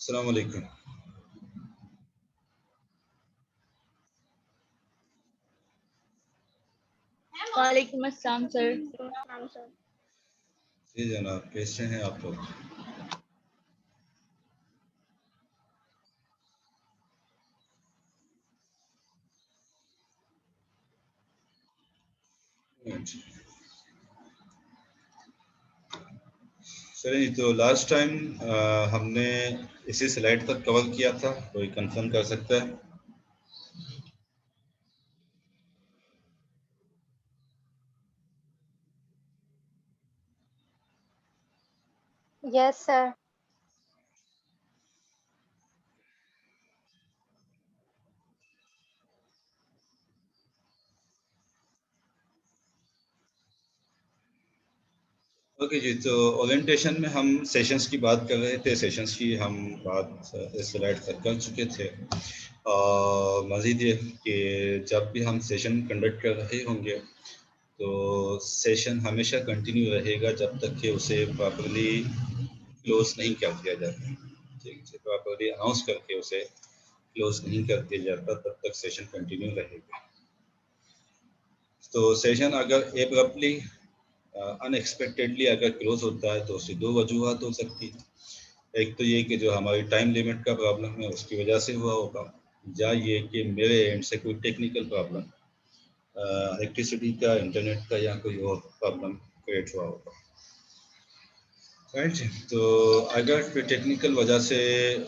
अस्सलाम वालेकुम। वालेकुम अस्सलाम सर। जी जनाब, कैसे हैं आप लोग? चलिए, तो लास्ट टाइम हमने इसी स्लाइड तक कवर किया था, कोई कंफर्म कर सकता है? Yes, sir. ओके जी, तो ओरिएंटेशन में हम सेशंस की बात कर रहे थे। सेशंस की हम बात इस स्लाइड तक कर चुके थे। मज़ीद ये कि जब भी हम सेशन कंडक्ट कर रहे होंगे तो सेशन हमेशा कंटिन्यू रहेगा जब तक कि उसे प्रॉपर्ली क्लोज नहीं कर दिया जाता। ठीक है, प्रॉपर्ली अनाउंस करके उसे क्लोज नहीं कर दिया जाता तब तक सेशन कंटिन्यू रहेगा। तो सेशन अगर एब्रप्टली अनएक्सपेक्टेडली अगर क्लोज होता है तो उसकी दो वजूहत हो सकती है। एक तो ये कि जो हमारी टाइम लिमिट का प्रॉब्लम है उसकी वजह से हुआ होगा, या ये कि मेरे एंड से कोई टेक्निकल प्रॉब्लम, इलेक्ट्रिसिटी का, इंटरनेट का, या कोई और प्रॉब्लम क्रिएट हुआ होगा। राइट, तो अगर कोई टेक्निकल वजह से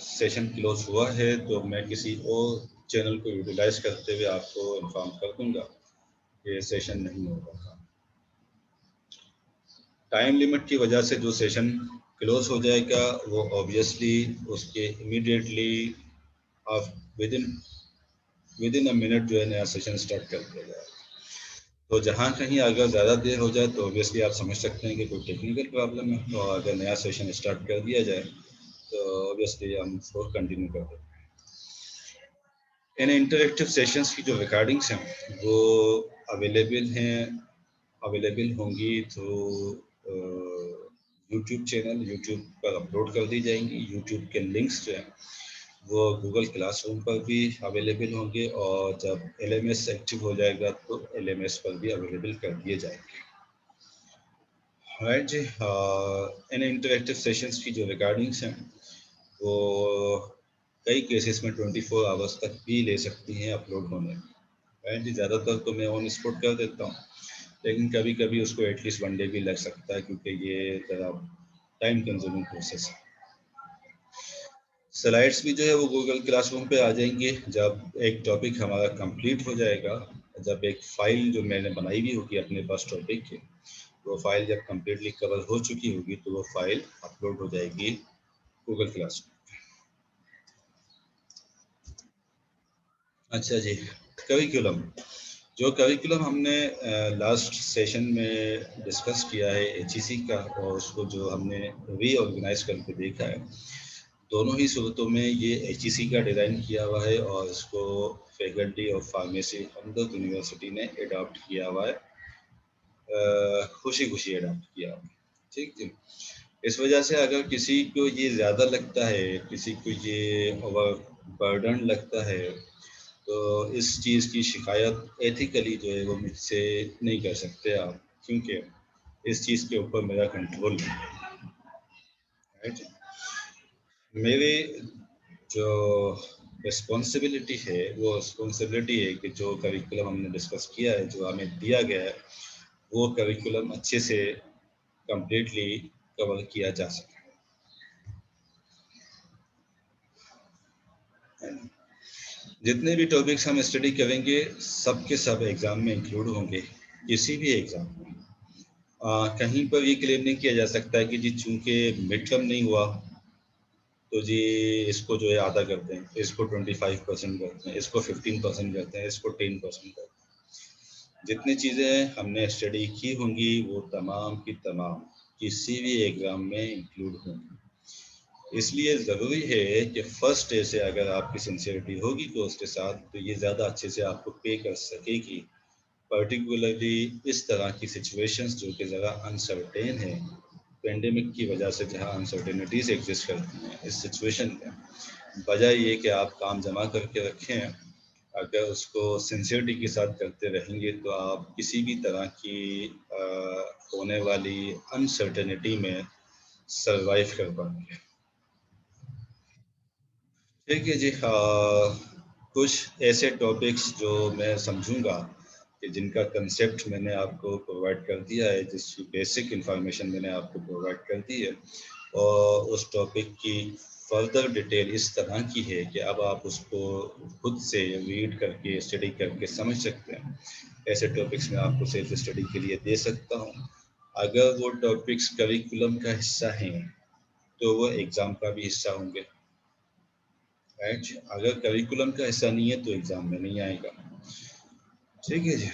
सेशन क्लोज हुआ है तो मैं किसी और चैनल को यूटिलाइज करते हुए आपको इन्फॉर्म कर दूंगा कि सेशन नहीं होगा। टाइम लिमिट की वजह से जो सेशन क्लोज हो जाएगा वो ऑब्वियसली उसके इमीडिएटली आप विद इन अ मिनट जो है नया सेशन स्टार्ट कर दिया जाएगा। तो जहाँ कहीं अगर ज़्यादा देर हो जाए तो ऑब्वियसली आप समझ सकते हैं कि कोई टेक्निकल प्रॉब्लम है, तो अगर नया सेशन स्टार्ट कर दिया जाए तो ऑब्वियसली हम उसको कंटिन्यू कर देते हैं। इन इंटरेक्टिव सेशंस की जो रिकॉर्डिंग्स हैं वो अवेलेबल होंगी थ्रू यूट्यूब चैनल, यूट्यूब पर अपलोड कर दी जाएंगी। यूट्यूब के लिंक्स जो हैं वो गूगल क्लासरूम पर भी अवेलेबल होंगे, और जब LMS एक्टिव हो जाएगा तो LMS पर भी अवेलेबल कर दिए जाएंगे। राइट जी, इन इंटरेक्टिव सेशंस की जो रिकॉर्डिंग्स हैं वो कई केसेस में 24 आवर्स तक भी ले सकती हैं अपलोड होने में। राइट जी, ज़्यादातर तो मैं ऑन स्पॉट कर देता हूँ, लेकिन कभी कभी उसको एटलीस्ट 1 डे भी लग सकता है, क्योंकि ये ज़रा टाइम कंज्यूमिंग प्रोसेस है। स्लाइड्स भी जो है वो गूगल क्लासरूम पे आ जाएंगे जब एक टॉपिक हमारा कंप्लीट हो जाएगा। जब एक फ़ाइल जो मैंने बनाई हुई होगी अपने पास टॉपिक की, वो फाइल जब कम्प्लीटली कवर हो चुकी होगी तो वो फाइल अपलोड हो जाएगी गूगल क्लासरूम। अच्छा जी, करिकुलम। जो करिकुलम हमने लास्ट सेशन में डिस्कस किया है HEC का, और उसको जो हमने रीऑर्गेनाइज करके देखा है, दोनों ही सूरतों में ये HEC का डिज़ाइन किया हुआ है और इसको faculty of pharmacy Hamdard university ने अडॉप्ट किया हुआ है, खुशी खुशी अडॉप्ट किया हुआ है। ठीक है, इस वजह से अगर किसी को ये ज़्यादा लगता है, किसी को ये ओवर बर्डन लगता है, तो इस चीज़ की शिकायत एथिकली जो है वो मुझसे नहीं कर सकते आप, क्योंकि इस चीज़ के ऊपर मेरा कंट्रोल नहीं है। राइट, मेरी जो रिस्पॉन्सिबिलिटी है वो रिस्पॉन्सिबिलिटी है कि जो करिकुलम हमने डिस्कस किया है, जो हमें दिया गया है, वो करिकुलम अच्छे से कंप्लीटली कवर किया जा सके। जितने भी टॉपिक्स हम स्टडी करेंगे सब के सब एग्ज़ाम में इंक्लूड होंगे, किसी भी एग्ज़ाम में। कहीं पर ये क्लेम नहीं किया जा सकता है कि जी चूंकि मिड टर्म नहीं हुआ तो जी इसको जो है आधा करते हैं, इसको 25% करते हैं, इसको 15% करते हैं, इसको 10% करते हैं। जितनी चीज़ें हमने स्टडी की होंगी वो तमाम की तमाम किसी भी एग्ज़ाम में इंक्लूड होंगी। इसलिए ज़रूरी है कि फर्स्ट डे से अगर आपकी सिंसियरिटी होगी तो उसके साथ, तो ये ज़्यादा अच्छे से आपको पे कर सकेगी, पर्टिकुलरली इस तरह की सिचुएशंस जो कि ज़रा अनसर्टेन है, पेंडेमिक की वजह से जहाँ अनसर्टेनिटीज एग्जिस्ट करती हैं, इस सिचुएशन में बजाय ये कि आप काम जमा करके रखें, अगर उसको सिंसियरिटी के साथ करते रहेंगे तो आप किसी भी तरह की होने वाली अनसर्टेनिटी में सरवाइव कर पाएंगे। ठीक है जी। कुछ ऐसे टॉपिक्स जो मैं समझूंगा कि जिनका कंसेप्ट मैंने आपको प्रोवाइड कर दिया है, जिसकी बेसिक इंफॉर्मेशन मैंने आपको प्रोवाइड कर दी है, और उस टॉपिक की फर्दर डिटेल इस तरह की है कि अब आप उसको खुद से रीड करके स्टडी करके समझ सकते हैं। ऐसे टॉपिक्स मैं आपको सेल्फ स्टडी के लिए दे सकता हूँ। अगर वो टॉपिक्स करिकुलम का हिस्सा हैं तो वो एग्ज़ाम का भी हिस्सा होंगे, राइट। अगर करिकुलम का हिस्सा नहीं है तो एग्ज़ाम में नहीं आएगा। ठीक है जी।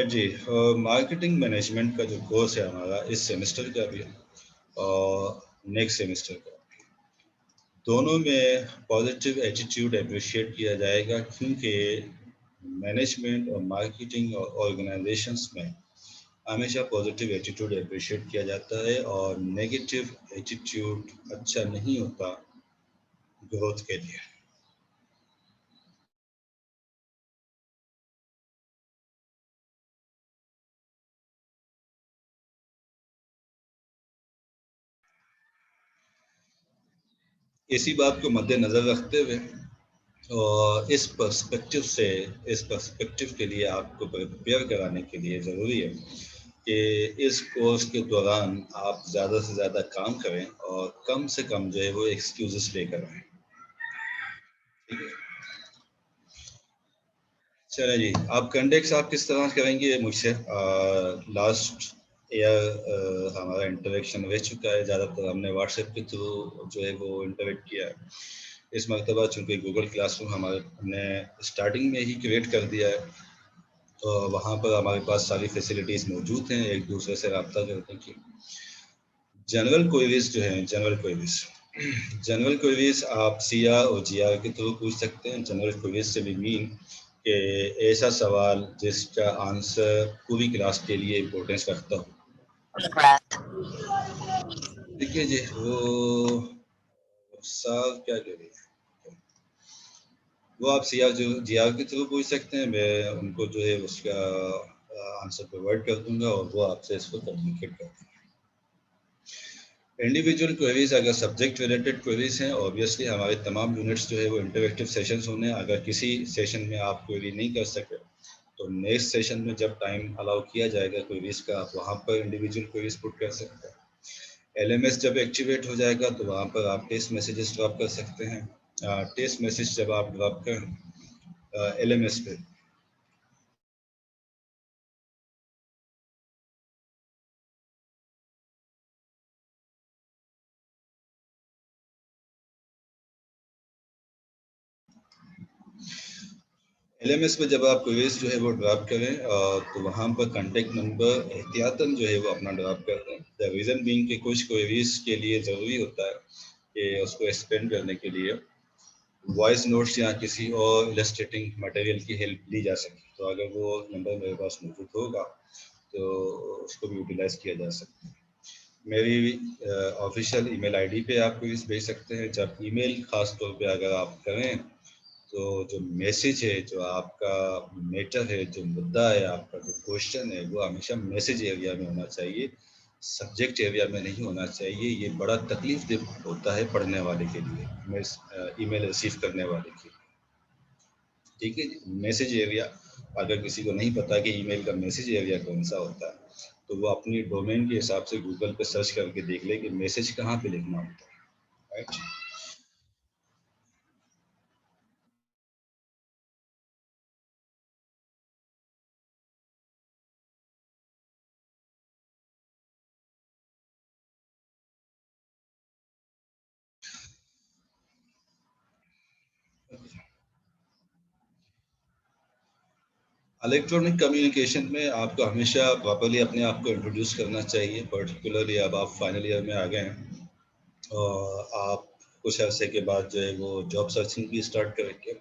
जी, मार्केटिंग मैनेजमेंट का जो कोर्स है हमारा इस सेमेस्टर का भी और नेक्स्ट सेमेस्टर का, दोनों में पॉजिटिव एटीट्यूड अप्रिशिएट किया जाएगा, क्योंकि मैनेजमेंट और मार्केटिंग और ऑर्गेनाइजेशंस में हमेशा पॉजिटिव एटीट्यूड अप्रिशिएट किया जाता है और नेगेटिव एटीट्यूड अच्छा नहीं होता ग्रोथ के लिए। इसी बात को मद्देनज़र रखते हुए और इस पर्सपेक्टिव के लिए आपको प्रिपेयर कराने के लिए ज़रूरी है कि इस कोर्स के दौरान आप ज़्यादा से ज़्यादा काम करें और कम से कम जो है वो एक्सक्यूजेस लेकर आएँ। ठीक है, चलिए जी। आप कंडक्ट आप किस तरह करेंगे मुझसे? लास्ट ईयर हमारा इंटरेक्शन रह चुका है, ज़्यादातर हमने व्हाट्सएप के थ्रू जो है वो इंटरेक्ट किया है। इस मरतबा चूँकि गूगल क्लासरूम हमने स्टार्टिंग में ही क्रिएट कर दिया है, तो वहाँ पर हमारे पास सारी फैसिलिटीज़ मौजूद हैं एक दूसरे से रब्ता करने की। जनरल क्वेरीज जो हैं, जनरल क्वेरीज आप CR और GR के थ्रू पूछ सकते हैं। जनरल क्वेरीज से भी मीन कि ऐसा सवाल जिसका आंसर पूरी क्लास के लिए इम्पोर्टेंस रखता हो। देखिए जी, वो सर क्या कह रही है, वो आप GR के थ्रू पूछ सकते हैं। मैं उनको जो है उसका आंसर प्रोवाइड कर दूंगा और वो आपसे इसको कम्युनिकेट कर देंगे। इंडिविजुअल क्वेरीज अगर सब्जेक्ट रिलेटेड क्वेरीज हैं, ऑब्वियसली हमारे तमाम यूनिट्स जो है वो इंटरेक्टिव सेशंस होने हैं। अगर किसी सेशन में आप क्वेरी नहीं कर सके तो नेक्स्ट सेशन में जब टाइम अलाउ किया जाएगा क्वेरीज का, आप वहाँ पर इंडिविजुअल क्वेरीज पुट कर सकते हैं। LMS जब एक्टिवेट हो जाएगा तो वहाँ पर आप टेस्ट मैसेजेस ड्रॉप कर सकते हैं। टेस्ट मैसेज जब आप ड्रॉप करें LMS पे, LMS पे जब आप क्वेरीज जो है वो ड्रॉप करें तो वहाँ पर कॉन्टेक्ट नंबर एहतियातन जो है वो अपना ड्रॉप कर दें। द रीज़न बीइंग कि कुछ क्वेरीज के लिए ज़रूरी होता है कि उसको एक्सप्लेन करने के लिए वॉइस नोट्स या किसी और इलस्ट्रेटिंग मटेरियल की हेल्प ली जा सके। तो अगर वो नंबर मेरे पास मौजूद होगा तो उसको भी यूटिलाइज किया जा सकता है। मेरी ऑफिशियल ईमेल आईडी पे आप क्वेरीज भेज सकते हैं। जब ईमेल खास तौर पे अगर आप करें तो जो मैसेज है, जो आपका मैटर है, जो मुद्दा है, आपका जो क्वेश्चन है, वो हमेशा मैसेज एरिया में होना चाहिए, सब्जेक्ट एरिया में नहीं होना चाहिए। ये बड़ा तकलीफ होता है पढ़ने वाले के लिए, ईमेल रिसीव करने वाले के लिए। ठीक है, मैसेज एरिया अगर किसी को नहीं पता कि ईमेल का मैसेज एरिया कौन सा होता है तो वो अपनी डोमेन के हिसाब से गूगल पे सर्च करके देख ले कि मैसेज कहाँ पे लिखना होता है, राइट। इलेक्ट्रॉनिक कम्युनिकेशन में आपको हमेशा प्रॉपर्ली अपने आप को इंट्रोड्यूस करना चाहिए। पर्टिकुलरली अब आप फाइनल ईयर में आ गए हैं और आप कुछ अरसे के बाद जो है वो जॉब सर्चिंग भी स्टार्ट करेंगे,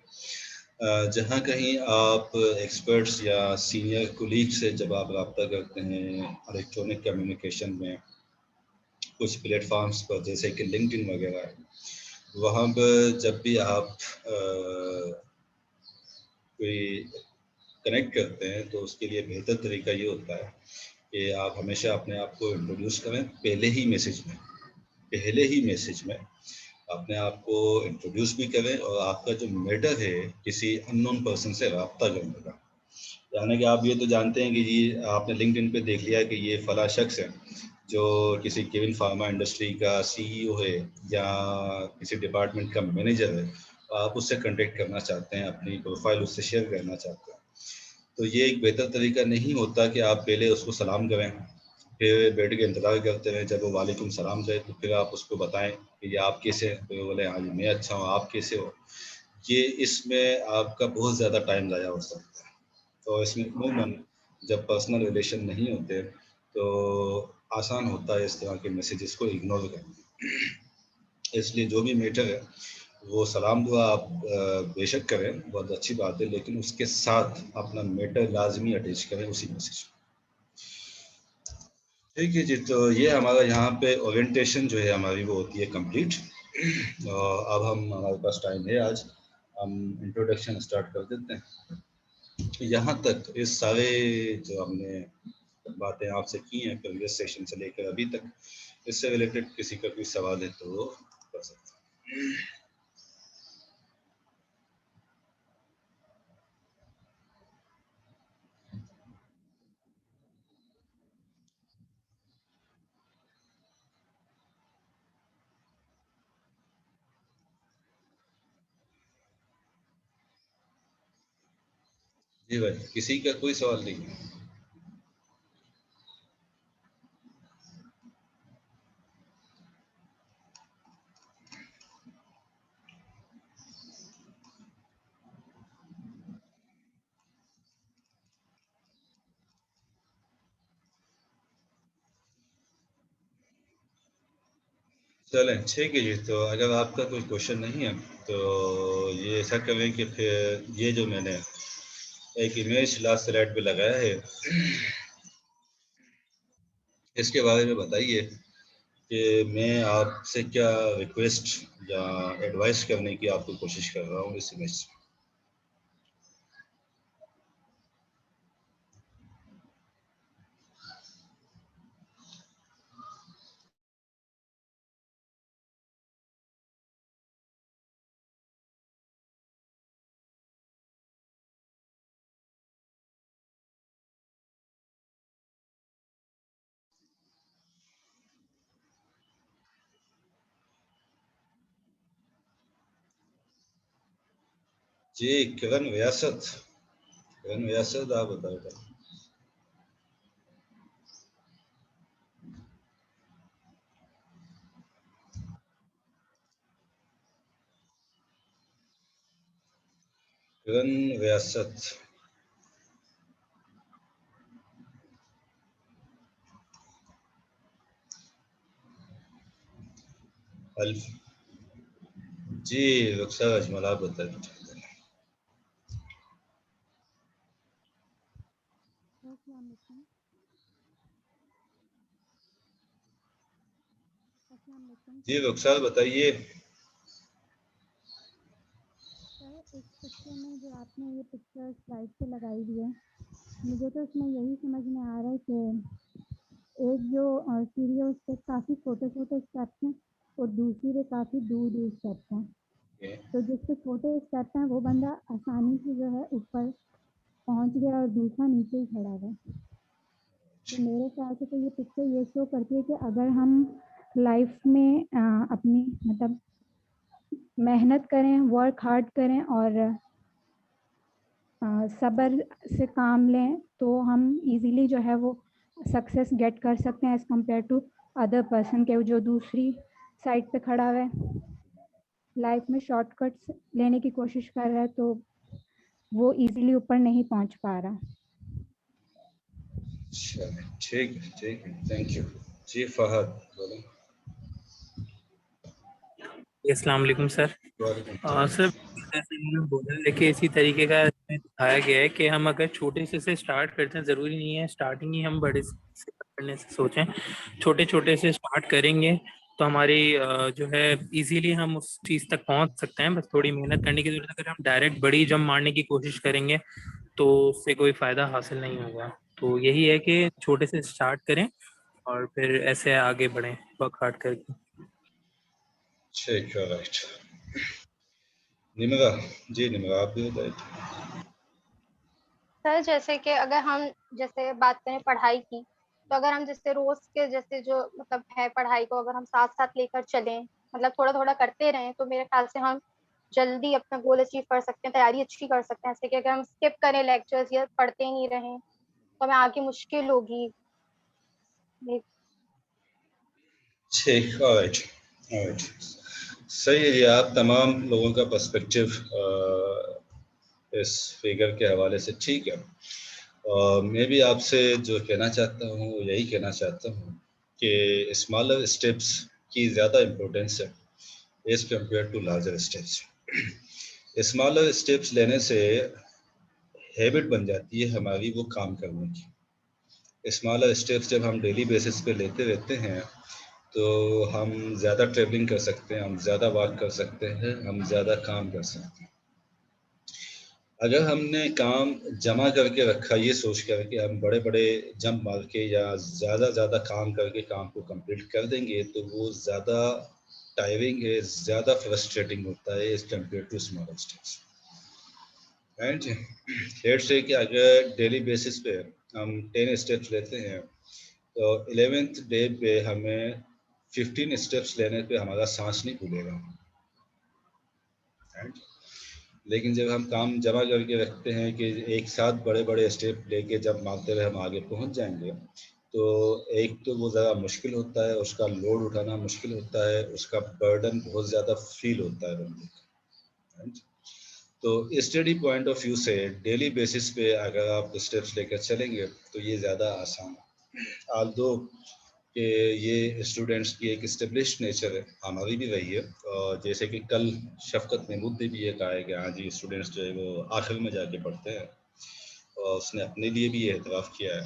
जहाँ कहीं आप एक्सपर्ट्स या सीनियर कुलीग से जब आप रब्ता करते हैं इलेक्ट्रॉनिक कम्युनिकेशन में कुछ प्लेटफॉर्म्स पर जैसे कि लिंक्डइन वगैरह है, वहाँ पर जब भी आप कोई कनेक्ट करते हैं तो उसके लिए बेहतर तरीका ये होता है कि आप हमेशा अपने आप को इंट्रोड्यूस करें पहले ही मैसेज में अपने आप को इंट्रोड्यूस भी करें और आपका जो मैटर है किसी अननोन पर्सन से रब्ता करने का, यानी कि आप ये तो जानते हैं कि ये आपने लिंक्डइन पे देख लिया कि ये फला शख्स है जो किसी केविन फार्मा इंडस्ट्री का सीईओ है या किसी डिपार्टमेंट का मैनेजर है, आप उससे कांटेक्ट करना चाहते हैं, अपनी प्रोफाइल उससे शेयर करना चाहते हैं, तो ये एक बेहतर तरीका नहीं होता कि आप पहले उसको सलाम करें, फिर बैठ के इंतज़ार करते रहें जब वो वालेकुम सलाम कहे तो फिर आप उसको बताएं कि ये आप कैसे हैं, फिर बोले हाँ जी मैं अच्छा हूँ, आप कैसे हो। ये इसमें आपका बहुत ज़्यादा टाइम ज़ाया हो सकता है। तो इसमें अमूमन जब पर्सनल रिलेशन नहीं होते तो आसान होता है इस तरह के मैसेजेस को इग्नोर करना। इसलिए जो भी मैटर है वो सलाम दुआ आप बेशक करें, बहुत अच्छी बात है, लेकिन उसके साथ अपना मैटर लाजमी अटैच करें उसी मैसेज। ठीक है जी, तो ये हमारा यहाँ पे ओरिएंटेशन जो है हमारी वो होती है कंप्लीट। और अब हमारे पास टाइम है, आज हम इंट्रोडक्शन स्टार्ट कर देते हैं। यहाँ तक इस सारे जो हमने बातें आपसे की हैं प्रीवियस सेशन से लेकर अभी तक, इससे रिलेटेड किसी का कोई सवाल है तो वो कर सकते हैं। जी भाई, किसी का कोई सवाल नहीं है? चलें ठीक है जी, तो अगर आपका कोई क्वेश्चन नहीं है तो ये ऐसा करें कि फिर ये जो मैंने एक इमेज लास्ट स्लाइड पे लगाया है इसके बारे में बताइए कि मैं आपसे क्या रिक्वेस्ट या एडवाइस करने की आपको कोशिश कर रहा हूँ इस इमेज से। जी किरण व्यासत आप बताओ। किरण व्यासत, अल्फ जी, रुखसार अजमल आप बताइए। जी रुखसार बताइए। सर इस पिक्चर में जो आपने ये पिक्चर स्लाइड पे लगाई हुई है, मुझे तो इसमें यही समझ में आ रहा है कि एक जो सीढ़ी है उस पर काफ़ी छोटे छोटे स्टेप्स हैं और दूसरी पे काफ़ी दूर दूर स्टेप्स हैं। तो जिसके छोटे स्टेप्स हैं वो बंदा आसानी से जो है ऊपर पहुंच गया और दूसरा नीचे ही खड़ा है। तो मेरे ख्याल से तो ये पिक्चर ये शो करती है कि अगर हम लाइफ में अपनी मतलब मेहनत करें, वर्क हार्ड करें और सब्र से काम लें तो हम इजीली जो है वो सक्सेस गेट कर सकते हैं as compare to other person के जो दूसरी साइड पे खड़ा है, लाइफ में शॉर्टकट्स लेने की कोशिश कर रहा है तो वो इजीली ऊपर नहीं पहुंच पा रहा। ठीक है, थैंक यू। जी फहद बोलो। अस्सलाम वालेकुम सर। वालेकुम सर, सलाम। जैसे मैंने बोला है कि इसी तरीके का इसमें दिखाया गया है कि हम अगर छोटे से स्टार्ट करते हैं, ज़रूरी नहीं है स्टार्टिंग ही हम बड़े से करने से सोचें। छोटे छोटे से स्टार्ट करेंगे तो हमारी जो है इजीली हम उस चीज़ तक पहुंच सकते हैं। बस थोड़ी मेहनत करने की जरूरत है। अगर हम डायरेक्ट बड़ी जंप मारने की कोशिश करेंगे तो उससे कोई फ़ायदा हासिल नहीं होगा। तो यही है कि छोटे से स्टार्ट करें और फिर ऐसे आगे बढ़ें वर्क हार्ड करके। ठीक है, राइट। निमरा, जी निमरा, आप भी बताइए। सर जैसे कि अगर हम जैसे बात करें पढ़ाई की, तो अगर हम जैसे रोज के जैसे जो मतलब है पढ़ाई को अगर हम साथ साथ लेकर चलें, मतलब थोड़ा थोड़ा करते रहें, तो मेरे ख्याल से हम जल्दी अपना गोल अचीव कर सकते हैं, तैयारी अच्छी कर सकते हैं। जैसे कि अगर हम स्किप करें लेक्चर्स या पढ़ते ही नहीं रहें तो हमें आगे मुश्किल होगी। ठीक, ऑलराइट, ऑलराइट। सही है, ये आप तमाम लोगों का पर्सपेक्टिव इस फिगर के हवाले से ठीक है। मैं भी आपसे जो कहना चाहता हूँ वो यही कहना चाहता हूँ कि स्मॉलर स्टेप्स की ज़्यादा इम्पोर्टेंस है as compare to larger steps. Smaller steps लेने से हैबिट बन जाती है हमारी वो काम करने की। स्मॉलर स्टेप्स जब हम डेली बेसिस पे लेते रहते हैं तो हम ज़्यादा ट्रैवलिंग कर सकते हैं, हम ज़्यादा वॉक कर सकते हैं, हम ज़्यादा काम कर सकते हैं। अगर हमने काम जमा करके रखा ये सोच कर कि हम बड़े बड़े जंप मार के या ज़्यादा काम करके काम को कंप्लीट कर देंगे, तो वो ज़्यादा टायरिंग है, ज़्यादा फ्रस्ट्रेटिंग होता है as compare to small steps. Right. Let's say कि अगर डेली बेसिस पे हम 10 स्टेप्स लेते हैं तो 11th डे पे हमें 15 स्टेप्स लेने पे हमारा सांस नहीं फूलेगा। राइट। लेकिन जब हम काम जमा करके रखते हैं कि एक साथ बड़े बड़े स्टेप लेके जब मारते हुए हम आगे पहुंच जाएंगे, तो एक तो वो ज़रा मुश्किल होता है, उसका लोड उठाना मुश्किल होता है, उसका बर्डन बहुत ज़्यादा फील होता है बंदे को। राइट। तो स्टडी पॉइंट ऑफ व्यू से डेली बेसिस पे अगर आप स्टेप्स लेकर चलेंगे तो ये ज़्यादा आसान है। आल्दो कि ये स्टूडेंट्स की एक इस्टेब्लिश्ड नेचर है, हमारी भी रही है। और जैसे कि कल शफ़क़त महमूद ने भी ये कहा है कि हाँ जी, स्टूडेंट्स जो है वो आखिर में जाके पढ़ते हैं, और उसने अपने लिए भी ये एतराफ़ किया है।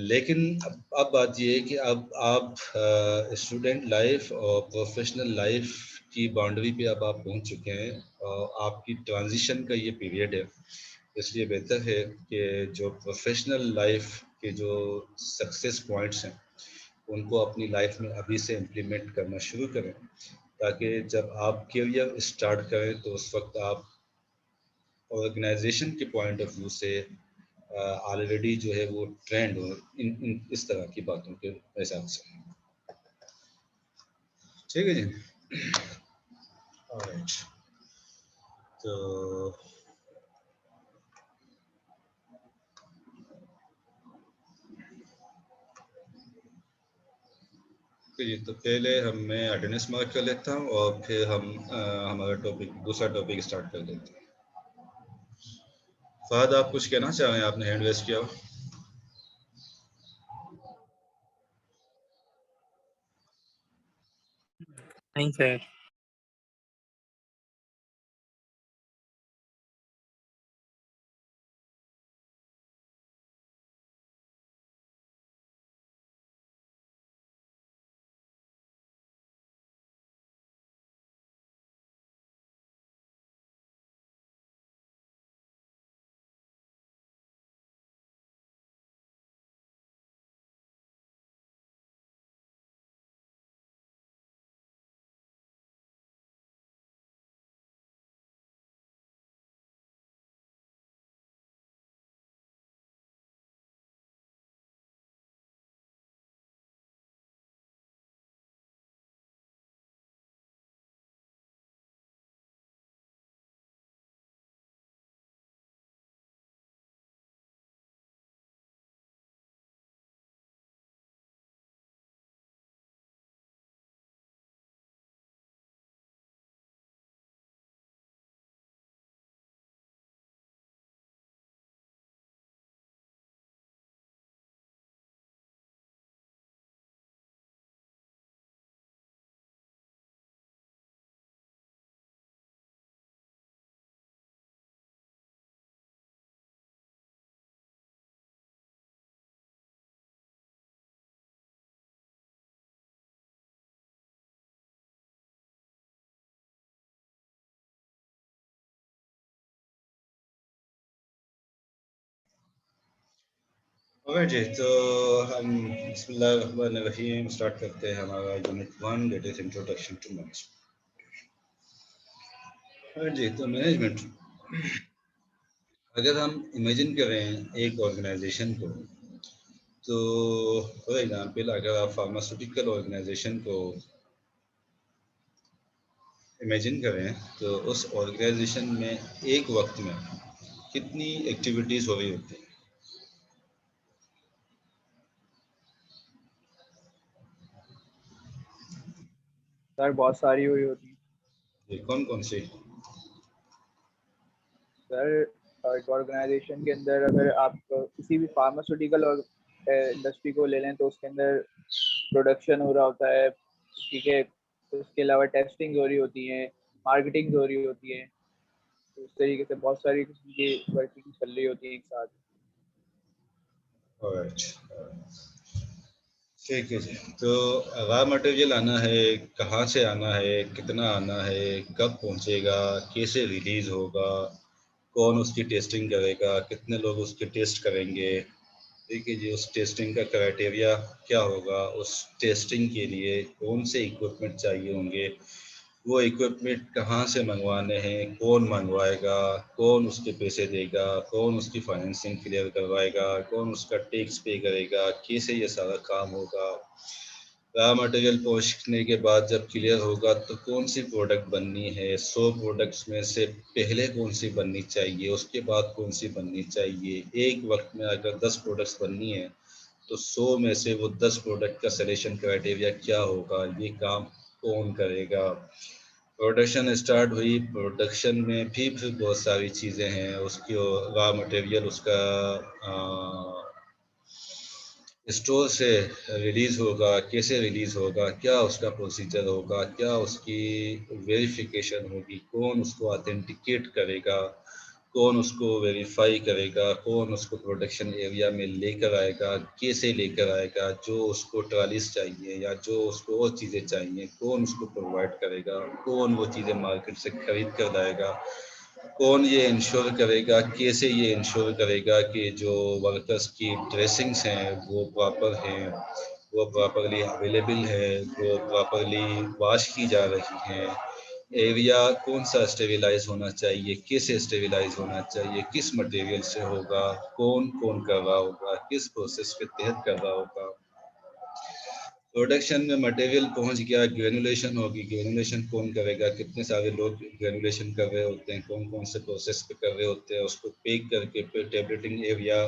लेकिन अब बात ये है कि अब आप स्टूडेंट लाइफ और प्रोफेशनल लाइफ की बाउंड्री पे अब आप पहुंच चुके हैं और आपकी ट्रांजिशन का ये पीरियड है। इसलिए बेहतर है कि जो प्रोफेशनल लाइफ के जो सक्सेस पॉइंट्स हैं उनको अपनी लाइफ में अभी से इम्प्लीमेंट करना शुरू करें, ताकि जब आप करियर स्टार्ट करें तो उस वक्त आप ऑर्गेनाइजेशन के पॉइंट ऑफ व्यू से ऑलरेडी जो है वो ट्रेंड हो इन इस तरह की बातों के हिसाब से। ठीक है जी। ऑलराइट। तो जी, तो पहले मैं अटेंडेंस मार्क कर लेता हूँ और फिर हम हमारा दूसरा टॉपिक स्टार्ट कर देते हैं। फहद, आप कुछ कहना चाह रहे हैं? आपने हैंड रेज किया हो। नहीं सर। ओके जी, तो हम बिस्मिल्लाहिर्रहमानिर्रहीम स्टार्ट करते हैं हमारा unit 1 that is introduction to management. जी, तो मैनेजमेंट, अगर हम इमेजिन करें एक ऑर्गेनाइजेशन को, तो फॉर एग्जांपल अगर आप फार्मास्यूटिकल ऑर्गेनाइजेशन को इमेजिन करें, तो उस ऑर्गेनाइजेशन में एक वक्त में कितनी एक्टिविटीज़ हो रही होती हैं? सर बहुत सारी हुई होती है। ये कौन कौन सी? सर एक ऑर्गेनाइजेशन के अंदर अगर आप किसी भी फार्मास्यूटिकल और इंडस्ट्री को ले लें तो उसके अंदर प्रोडक्शन हो रहा होता है, ठीक है। तो उसके अलावा टेस्टिंग हो रही होती है, मार्केटिंग हो रही होती है। तो इस तरीके से बहुत सारी किस्म की वर्किंग चल रही होती है एक साथ। ऑलराइट, ठीक है जी। तो रॉ मटेरियल आना है, कहाँ से आना है, कितना आना है, कब पहुँचेगा, कैसे रिलीज़ होगा, कौन उसकी टेस्टिंग करेगा, कितने लोग उसकी टेस्ट करेंगे, ठीक है जी। उस टेस्टिंग का क्राइटेरिया क्या होगा, उस टेस्टिंग के लिए कौन से इक्विपमेंट चाहिए होंगे, वो इक्विपमेंट कहाँ से मंगवाने हैं, कौन मंगवाएगा, कौन उसके पैसे देगा, कौन उसकी फाइनेंसिंग क्लियर करवाएगा, कौन उसका टैक्स पे करेगा, कैसे ये सारा काम होगा। रॉ मटेरियल पहुंचने के बाद जब क्लियर होगा तो कौन सी प्रोडक्ट बननी है, 100 प्रोडक्ट्स में से पहले कौन सी बननी चाहिए, उसके बाद कौन सी बननी चाहिए। एक वक्त में अगर 10 प्रोडक्ट्स बननी है तो 100 में से वो 10 प्रोडक्ट का सिलेक्शन क्राइटेरिया क्या होगा, ये काम कौन करेगा। प्रोडक्शन स्टार्ट हुई, प्रोडक्शन में भी फिर बहुत सारी चीज़ें हैं। उसकी रॉ मटेरियल उसका स्टोर से रिलीज़ होगा, कैसे रिलीज़ होगा, क्या उसका प्रोसीजर होगा, क्या उसकी वेरिफिकेशन होगी, कौन उसको ऑथेंटिकेट करेगा, कौन उसको वेरीफाई करेगा, कौन उसको प्रोडक्शन एरिया में लेकर आएगा, कैसे लेकर आएगा, जो उसको ट्रालीज चाहिए या जो उसको और चीज़ें चाहिए कौन उसको प्रोवाइड करेगा, कौन वो चीज़ें मार्केट से खरीद कर लाएगा, कौन ये इंश्योर करेगा, कैसे ये इंश्योर करेगा कि जो वर्कर्स की ड्रेसिंग्स हैं वो प्रॉपर हैं, वो प्रॉपरली अवेलेबल है, वो प्रॉपरली वॉश की जा रही हैं, एरिया कौन सा स्टेरिलाइज होना चाहिए, कैसे स्टेरिलाइज होना चाहिए, किस मटेरियल से होगा, कौन कौन कर रहा होगा, किस प्रोसेस के तहत कर रहा होगा। प्रोडक्शन में मटेरियल पहुंच गया, ग्रेनुलेशन होगी, ग्रेनुलेशन कौन करेगा, कितने सारे लोग ग्रेनुलेशन कर रहे होते हैं, कौन कौन से प्रोसेस पे कर रहे होते हैं, उसको पैक करके फिर टेबलेटिंग एरिया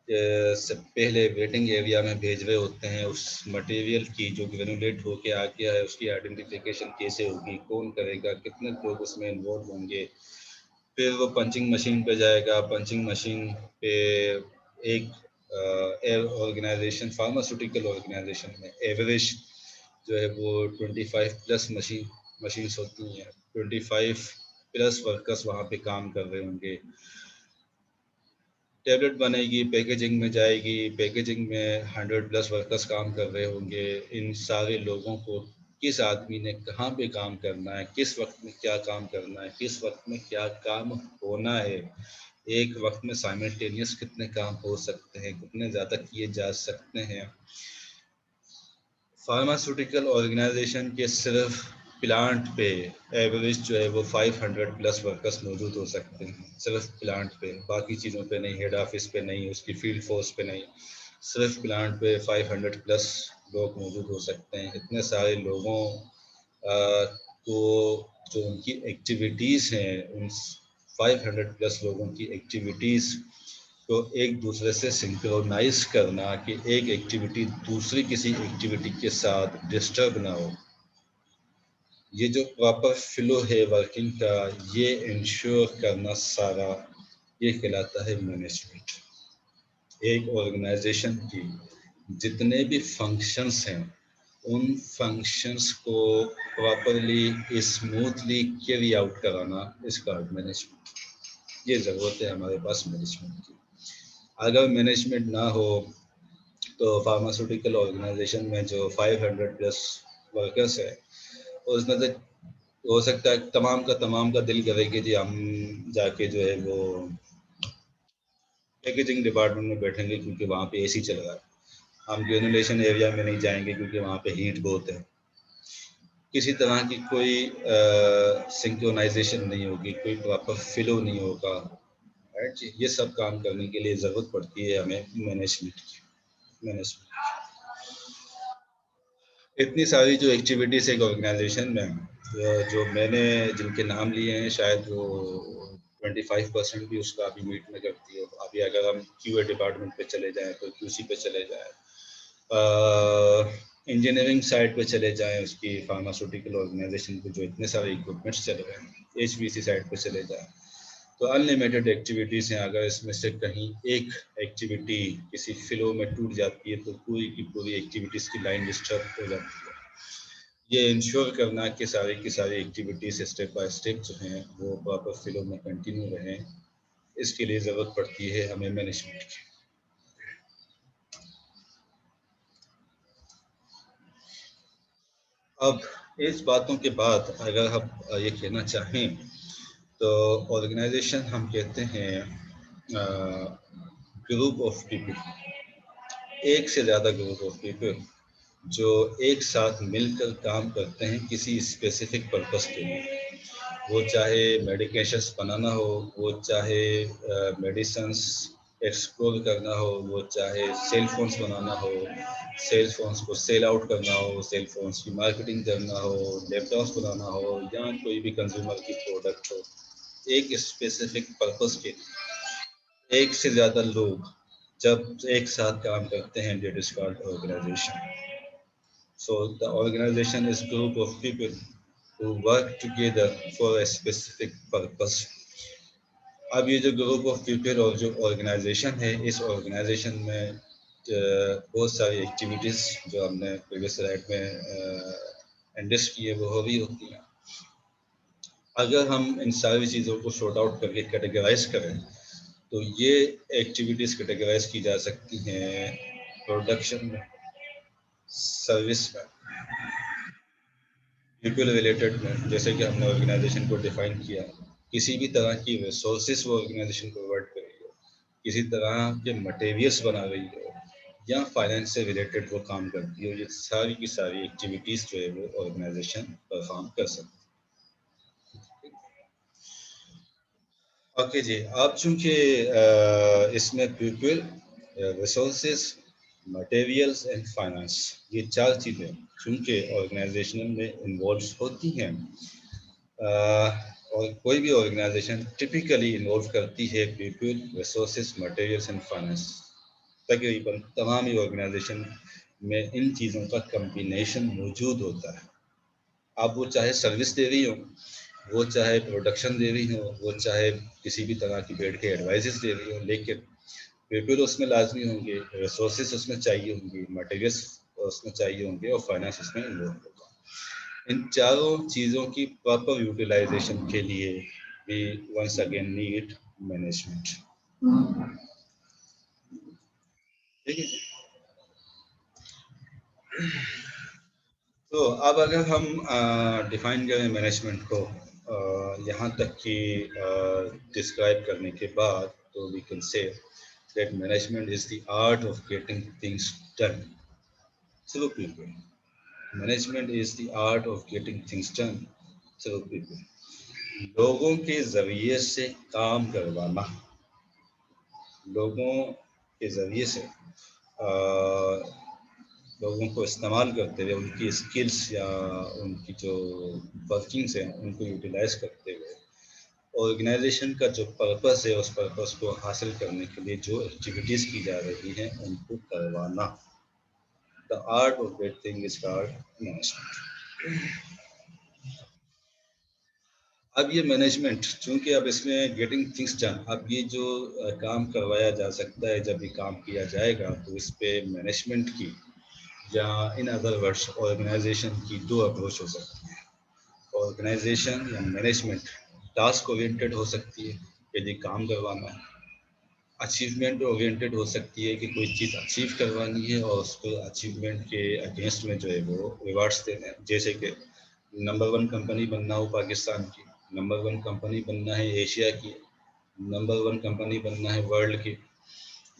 से पहले वेटिंग एरिया में भेज रहे होते हैं। उस मटेरियल की जो ग्रेनुलेट होके आ गया है उसकी आइडेंटिफिकेशन कैसे होगी, कौन करेगा, कितने लोग उसमें इन्वॉल्व होंगे। फिर वो पंचिंग मशीन पे जाएगा, पंचिंग मशीन पे एक ऑर्गेनाइजेशन, फार्मास्यूटिकल ऑर्गेनाइजेशन में एवरेज जो है वो 25 प्लस मशीन्स होती हैं, 25 प्लस वर्कर्स वहाँ पे काम कर रहे होंगे। टैबलेट बनेगी, पैकेजिंग में जाएगी, पैकेजिंग में 100 प्लस वर्कर्स काम कर रहे होंगे। इन सारे लोगों को किस आदमी ने कहाँ पे काम करना है, किस वक्त में क्या काम करना है, किस वक्त में क्या काम होना है, एक वक्त में साइमल्टेनियस कितने काम हो सकते हैं, कितने ज़्यादा किए जा सकते हैं। फार्मास्यूटिकल ऑर्गेनाइजेशन के सिर्फ प्लांट पे एवरेज जो है वो 500 प्लस वर्कर्स मौजूद हो सकते हैं, सिर्फ प्लांट पे, बाकी चीज़ों पे नहीं, हेड ऑफिस पे नहीं, उसकी फील्ड फोर्स पे नहीं, सिर्फ प्लांट पे 500 प्लस लोग मौजूद हो सकते हैं। इतने सारे लोगों को जो उनकी एक्टिविटीज़ हैं, उन 500 प्लस लोगों की एक्टिविटीज़ तो एक दूसरे से सिंक्रोनाइज करना कि एक एक्टिविटी दूसरी किसी एक्टिविटी के साथ डिस्टर्ब ना हो, ये जो प्रॉपर फ्लो है वर्किंग का, ये इंश्योर करना सारा, ये कहलाता है मैनेजमेंट। एक ऑर्गेनाइजेशन की जितने भी फंक्शंस हैं उन फंक्शंस को प्रॉपरली स्मूथली कैरी आउट कराना इज कॉल्ड मैनेजमेंट। ये ज़रूरत है हमारे पास मैनेजमेंट की। अगर मैनेजमेंट ना हो तो फार्मास्यूटिकल ऑर्गेनाइजेशन में जो 500 प्लस वर्कर्स है उसमें से हो सकता है तमाम का दिल करे कि जी हम जाके जो है वो पैकेजिंग डिपार्टमेंट में बैठेंगे क्योंकि वहाँ पे एसी चल रहा है। हम ग्रेनुलेशन एरिया में नहीं जाएंगे क्योंकि वहाँ पे हीट बहुत है। किसी तरह की कोई सिंक्रोनाइजेशन नहीं होगी, कोई प्रॉपर फ्लो नहीं होगा, राइट जी। ये सब काम करने के लिए ज़रूरत पड़ती है हमें मैनेजमेंट की। इतनी सारी जो एक्टिविटीज़ एक ऑर्गेनाइजेशन में, जो मैंने जिनके नाम लिए हैं, शायद वो 25% भी उसका अभी मीट में करती हो। अभी अगर हम क्यूए डिपार्टमेंट पे चले जाएं तो क्यूसी पे चले जाएं, इंजीनियरिंग साइड पे चले जाएं, उसकी फार्मास्यूटिकल ऑर्गेनाइजेशन पे जो इतने सारे इक्विपमेंट्स चल रहे हैं, एचवीसी साइड पे चले जाएं, तो अनलिमिटेड एक्टिविटीज़ हैं। अगर इसमें से कहीं एक एक्टिविटी किसी फ्लो में टूट जाती है तो पूरी की पूरी एक्टिविटीज़ की लाइन डिस्टर्ब हो जाती है। ये इंश्योर करना कि सारी की सारी एक्टिविटीज़ स्टेप बाय स्टेप जो हैं वो प्रॉपर फ्लो में कंटिन्यू रहें, इसके लिए ज़रूरत पड़ती है हमें मैनेजमेंट की। अब इस बातों के बाद अगर हम ये कहना चाहें तो ऑर्गेनाइजेशन हम कहते हैं ग्रुप ऑफ पीपल, एक से ज़्यादा ग्रुप ऑफ पीपल जो एक साथ मिलकर काम करते हैं किसी स्पेसिफिक पर्पस के लिए। वो चाहे मेडिकेशंस बनाना हो, वो चाहे मेडिसिन्स एक्सप्लोर करना हो, वो चाहे सेल फोन्स बनाना हो, सेल फोन्स को सेल आउट करना हो, सेल फोन्स की मार्केटिंग करना हो, लैपटॉप्स बनाना हो, या कोई भी कंज्यूमर की प्रोडक्ट हो, एक स्पेसिफिक पर्पस के लिए एक से ज़्यादा लोग जब एक साथ काम करते हैं, that is called organization. So the organization is group of people who work together for a specific purpose. अब ये जो ग्रुप ऑफ पीपल और जो ऑर्गेनाइजेशन है, इस ऑर्गेनाइजेशन में बहुत सारी एक्टिविटीज़ जो हमने प्रीवियस स्लाइड में इंडस्ट की है वो हो भी होती हैं। अगर हम इन सारी चीज़ों को शॉर्ट आउट करके कैटेगराइज करें तो ये एक्टिविटीज़ कैटेगराइज की जा सकती हैं प्रोडक्शन में, सर्विस में, पीपल रिलेटेड में। जैसे कि हमने ऑर्गेनाइजेशन को डिफाइन किया, किसी भी तरह की रिसोर्सेज वो ऑर्गेनाइजेशन प्रोवाइड कर रही हो, किसी तरह के मटेरियल्स बना रही हो, या फाइनेंस से रिलेटेड वो काम करती हो, ये सारी की सारी एक्टिविटीज़ जो है वो ऑर्गेनाइजेशन परफॉर्म कर सकती है। ओके जी, अब चूँकि इसमें people, resources, materials and finance, ये चार चीज़ें चूँकि ऑर्गेनाइजेशन में इन्वॉल्व होती हैं, और कोई भी ऑर्गेनाइजेशन टिपिकली इन्वॉल्व करती है people, resources, materials and finance. तकरीबन तमाम ही ऑर्गेनाइजेशन में इन चीज़ों का कम्बिनेशन मौजूद होता है। अब वो चाहे सर्विस दे रही हो, वो चाहे प्रोडक्शन दे रही हो, वो चाहे किसी भी तरह की बैठ के एडवाइजेस दे रही हो, लेकिन पीपल उसमें लाजमी होंगे, रिसोर्सेज उसमें चाहिए होंगी, मटेरियल्स उसमें चाहिए होंगे, और फाइनेंस उसमें इन्वॉल्व होगा। इन चारों चीज़ों की प्रॉपर यूटिलाइजेशन के लिए we once again need management. ठीक है। तो अब अगर हम डिफाइन करें मैनेजमेंट को यहाँ तक कि डिस्क्राइब करने के बाद, तो we can say that management is the art of getting things done through people. Management is the art of getting things done through people. लोगों के जरिए से काम करवाना, लोगों के जरिए से लोगों को इस्तेमाल करते हुए, उनकी स्किल्स या उनकी जो वर्किंग्स हैं उनको यूटिलाइज करते हुए ऑर्गेनाइजेशन का जो पर्पस है, उस पर्पस को हासिल करने के लिए जो एक्टिविटीज़ की जा रही हैं उनको करवाना। The art of that thing is called management. अब ये मैनेजमेंट, चूँकि अब इसमें गेटिंग थिंग्स डन, अब ये जो काम करवाया जा सकता है, जब ये काम किया जाएगा तो इस पे मैनेजमेंट की, या इन अदर वर्ड्स ऑर्गेनाइजेशन की दो अप्रोच हो सकती है। ऑर्गेनाइजेशन या मैनेजमेंट टास्क ओरिएंटेड हो सकती है, यदि काम करवाना है। अचीवमेंट ओरिएंटेड हो सकती है कि कोई चीज़ अचीव करवानी है और उसको अचीवमेंट के अगेंस्ट में जो है वो रिवार्ड्स देने हैं। जैसे कि नंबर 1 कंपनी बनना हो पाकिस्तान की, नंबर 1 कंपनी बनना है एशिया की, नंबर 1 कंपनी बनना है वर्ल्ड की,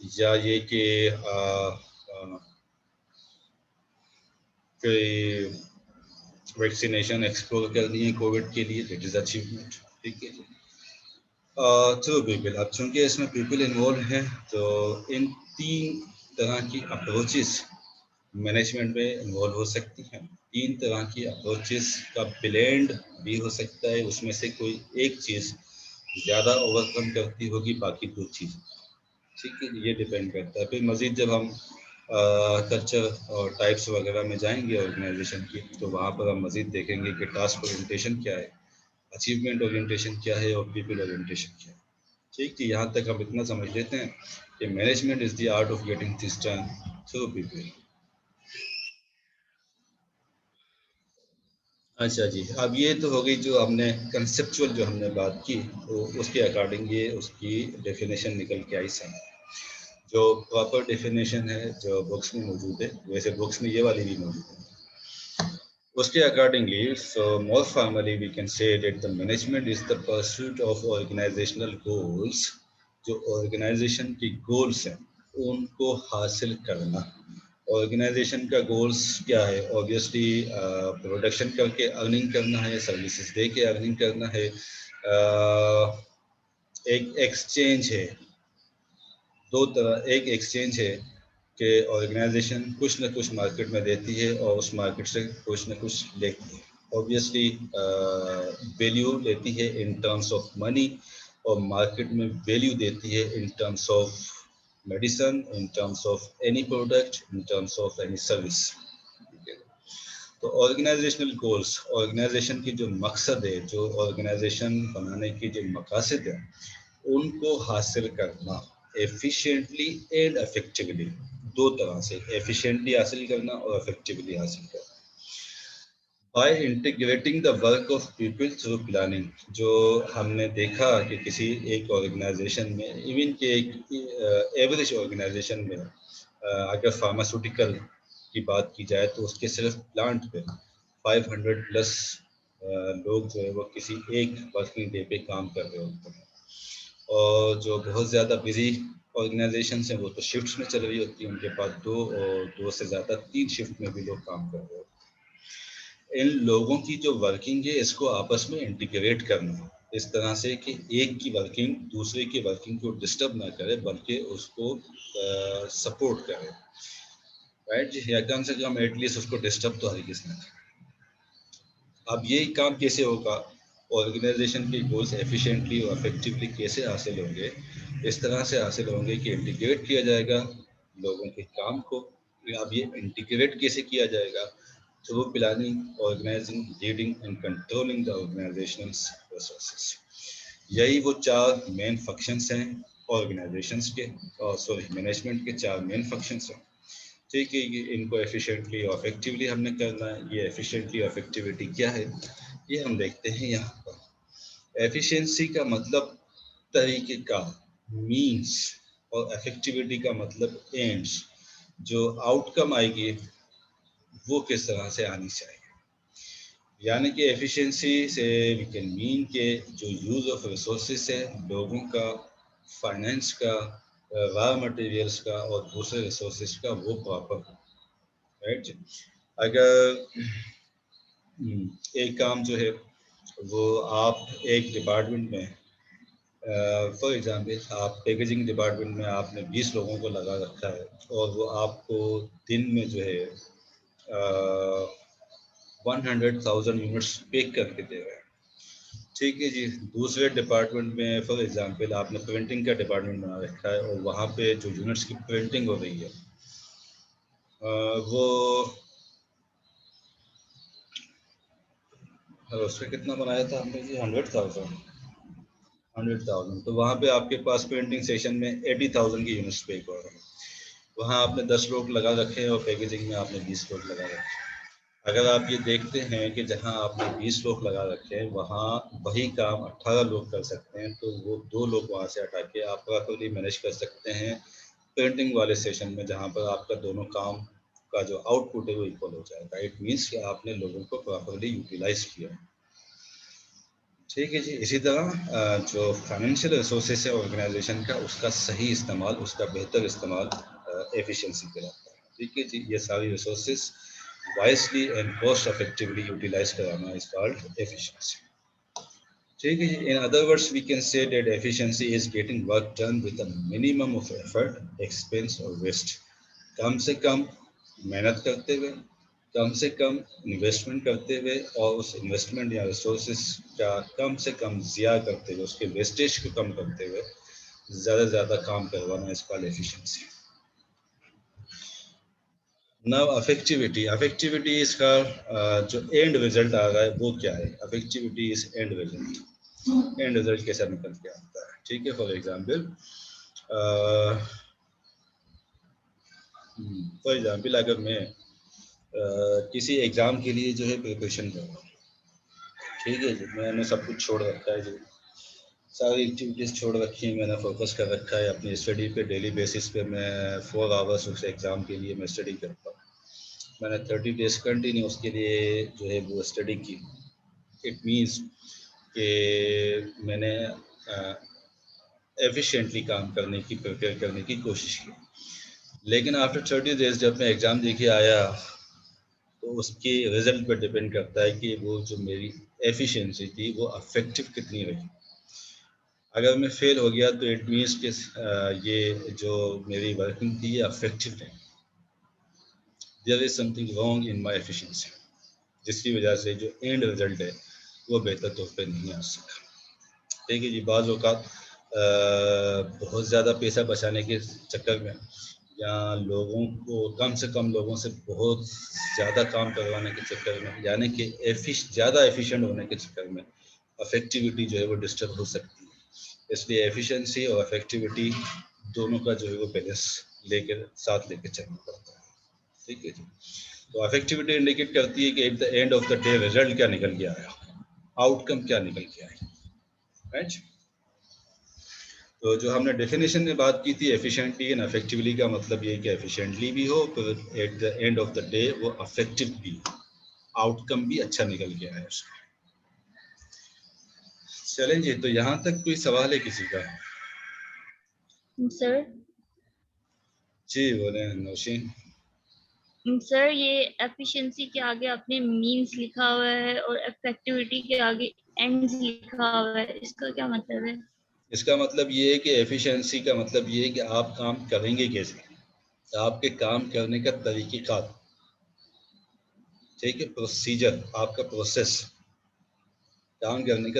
या ये कि वैक्सीनेशन एक्सप्लोर कर दिए कोविड के लिए, दैट इज अचीवमेंट। ठीक है। तो पीपल, अब चूंकि इसमें पीपल इन्वॉल्व हैं तो इन 3 तरह की अप्रोचेस मैनेजमेंट में इन्वॉल्व हो सकती हैं। 3 तरह की अप्रोचेस का ब्लेंड भी हो सकता है, उसमें से कोई एक चीज़ ज़्यादा ओवरकम करती होगी बाकी 2 चीज़। ठीक है, ये डिपेंड करता है। फिर मज़ीद जब हम कल्चर और टाइप्स वगैरह में जाएंगे ऑर्गेनाइजेशन की, तो वहाँ पर हम मज़ीद देखेंगे कि टास्क ओरिएंटेशन क्या है, अचीवमेंट ओरिएंटेशन क्या है और पीपल ओरिएंटेशन क्या है। ठीक है, यहाँ तक हम इतना समझ लेते हैं कि management is the art of getting things done through people. अच्छा जी, अब ये तो हो गई जो हमने कंसेप्चुअल जो हमने बात की, तो उसके अकॉर्डिंग ये उसकी डेफिनेशन निकल के आई सही। जो प्रॉपर डेफिनेशन है जो बुक्स में मौजूद है, वैसे बुक्स में ये वाली भी मौजूद है, उसके accordingly, so more formally we can say that the management is the pursuit of organizational goals। जो ऑर्गेनाइजेशन की गोल्स हैं उनको हासिल करना। ऑर्गेनाइजेशन का गोल्स क्या है? ऑब्वियसली प्रोडक्शन करके अर्निंग करना है, सर्विसेज दे के अर्निंग करना है, एक एक्सचेंज है, 2 तरह, एक एक्सचेंज है कि ऑर्गेनाइजेशन कुछ न कुछ मार्केट में देती है और उस मार्केट से कुछ न कुछ लेती है। ऑब्वियसली वैल्यू लेती है इन टर्म्स ऑफ मनी, और मार्केट में वैल्यू देती है in terms of medicine, in terms of any product, in terms of any service. तो ऑर्गेनाइजेशनल गोल्स, ऑर्गेनाइजेशन की जो मकसद है, जो ऑर्गेनाइजेशन बनाने की जो मकासद है, उनको हासिल करना एफिशिएंटली एंड इफेक्टिवली, 2 तरह से, एफिशिएंटली हासिल करना और इफेक्टिवली हासिल करना। By integrating the work of people through planning, जो हमने देखा कि किसी एक ऑर्गेनाइजेशन में, इवन के एक एवरेज ऑर्गेनाइजेशन में, अगर फार्मास्यूटिकल की बात की जाए तो उसके सिर्फ प्लांट पे 500 प्लस लोग जो है वो किसी एक वर्किंग डे पे काम कर रहे होते हैं। और जो बहुत ज़्यादा बिजी ऑर्गेनाइजेशन हैं वो तो शिफ्ट्स में चल रही होती है, उनके पास 2 और 2 से ज़्यादा 3 शिफ्ट में भी लोग काम कर रहे होते हैं। इन लोगों की जो वर्किंग है इसको आपस में इंटीग्रेट करना, इस तरह से कि एक की वर्किंग दूसरे की वर्किंग को डिस्टर्ब ना करे बल्कि उसको सपोर्ट करे, राइट, या कम से कम एटलीस्ट उसको डिस्टर्ब तो हरगिज़ ना करे। अब यही काम कैसे होगा? ऑर्गेनाइजेशन के गोल्स एफिशिएंटली और इफेक्टिवली कैसे हासिल होंगे? इस तरह से हासिल होंगे कि इंटीग्रेट किया जाएगा लोगों के काम को। अब ये इंटीग्रेट कैसे किया जाएगा? Through planning, organizing, leading and controlling the organizational resources. यही वो 4 मेन फंक्शंस हैं ऑर्गेनाइजेशंस के, सॉरी मैनेजमेंट के 4 मेन फंक्शंस हैं। ठीक है, ये इनको एफिशिएंटली और इफेक्टिवली हमने करना है। ये एफिशिएंटली और इफेक्टिविटी क्या है ये हम देखते हैं यहाँ पर। एफिशिएंसी का मतलब तरीके का, मीन्स, और इफेक्टिविटी का मतलब एम्स, जो आउटकम आएगी वो किस तरह से आनी चाहिए। यानी कि एफिशिएंसी से वी कैन मीन के जो यूज़ ऑफ रिसोर्सेस है, लोगों का, फाइनेंस का, रॉ मटेरियल्स का और दूसरे रिसोर्सेस का, वो प्रॉपर, राइट। अगर एक काम जो है वो आप एक डिपार्टमेंट में, फॉर एग्जांपल आप पैकेजिंग डिपार्टमेंट में आपने 20 लोगों को लगा रखा है और वो आपको दिन में जो है 100,000 यूनिट्स पैक करके दे रहे हैं। ठीक है जी। दूसरे डिपार्टमेंट में फॉर एग्जांपल आपने प्रिंटिंग का डिपार्टमेंट बना रखा है और वहाँ पे जो यूनिट्स की प्रिंटिंग हो रही है वो उस पर कितना बनाया था हमने जी? 100,000। तो वहाँ पे आपके पास प्रिंटिंग सेशन में 80,000 की यूनिट्स पैक हो रहे हैं। वहाँ आपने 10 लोग लगा रखे हैं और पैकेजिंग में आपने 20 लोग लगा रखे हैं। अगर आप ये देखते हैं कि जहाँ आपने 20 लोग लगा रखे हैं वहाँ वही काम 18 लोग कर सकते हैं, तो वो 2 लोग वहाँ से हटा के आप प्रॉपर्ली मैनेज कर सकते हैं प्रिंटिंग वाले सेशन में, जहाँ पर आपका दोनों काम का जो आउटपुट है वो इक्वल हो जाएगा। इट मीन्स कि आपने लोगों को प्रॉपर्ली यूटिलाइज किया। ठीक है जी। इसी तरह जो फाइनेंशियल रिसोर्सेस है ऑर्गेनाइजेशन का, उसका सही इस्तेमाल, उसका बेहतर इस्तेमाल एफिशिएंसी पे रहता है। ठीक है जी। ये सारी resources wisely and cost effectively utilize कराना इज कॉल्ड एफिशिएंसी। ठीक है जी। In other words we can say that efficiency is getting work done with a minimum of effort, expense और वेस्ट। कम से कम मेहनत करते हुए, कम से कम इन्वेस्टमेंट करते हुए, और उस इन्वेस्टमेंट या रिसोर्सेज का कम से कम ज़िया करते हुए, उसके वेस्टेज को कम करते हुए ज़्यादा से ज़्यादा काम करवाना इस कॉल्ड एफिशिएंसी। नाउ अफेक्टिविटी। अफेक्टिविटी इसका जो एंड रिजल्ट आ रहा है वो क्या है? Effectivity is end result. End result कैसा निकल के आता है? ठीक है। फॉर एग्जाम्पल अगर मैं किसी एग्ज़ाम के लिए जो है प्रिपरेशन कर रहा हूँ, ठीक है जी, मैंने सब कुछ छोड़ रखा है जी, सारी एक्टिविटीज़ छोड़ रखी है, मैंने फोकस कर रखा है अपनी स्टडी पे। डेली बेसिस पे मैं 4 आवर्स उस एग्ज़ाम के लिए मैं स्टडी करता हूँ। मैंने 30 डेज कंटिन्यू उसके लिए जो है वो स्टडी की। इट मीन्स कि मैंने एफिशिएंटली काम करने की, प्रिपेयर करने की कोशिश की। लेकिन आफ्टर 30 डेज जब मैं एग्ज़ाम दे के आया तो उसके रिजल्ट पर डिपेंड करता है कि वो जो मेरी एफिशिएंसी थी वो अफेक्टिव कितनी रही। अगर मैं फेल हो गया तो इट मीन्स कि ये जो मेरी वर्किंग थी ये अफेक्टिव नहीं, there is something wrong in my efficiency, जिसकी वजह से जो एंड रिजल्ट है वो बेहतर तौर पे नहीं आ सका। ठीक है जी। बाज़ औक़ात बहुत ज़्यादा पैसा बचाने के चक्कर में या लोगों को कम से कम लोगों से बहुत ज़्यादा काम करवाने के चक्कर में, यानी कि ज़्यादा एफिशिएंट होने के चक्कर में अफेक्टिविटी जो है वो डिस्टर्ब हो सकती है। इसलिए एफिशिएंसी और अफेक्टिविटी दोनों का जो है वो बैलेंस साथ लेकर चलना पड़ता है। ठीक है जी। तो अफेक्टिविटी इंडिकेट करती है कि at the end of the day result क्या निकल के आया, आउटकम क्या निकल के आया। राइट। तो जो हमने डेफिनेशन में बात की थी एफिशिएंटली एंड अफेक्टिवली का मतलब ये है कि एफिशिएंटली भी हो, फिर at the end of the day वो अफेक्टिव भी हो, आउटकम भी अच्छा निकल के आए उसका। चलें जी। तो यहाँ तक कोई सवाल है किसी का? सर जी बोले नौशीन। सर ये एफिशिएंसी के आगे आपने मींस लिखा हुआ है और इफेक्टिविटी के आगे एंड्स लिखा हुआ है, इसका क्या मतलब है? इसका मतलब ये है कि एफिशिएंसी का मतलब ये है कि आप काम करेंगे कैसे, आपके काम करने का तरीक़ेकार, ठीक है, प्रोसीजर, आपका प्रोसेस, काम करने का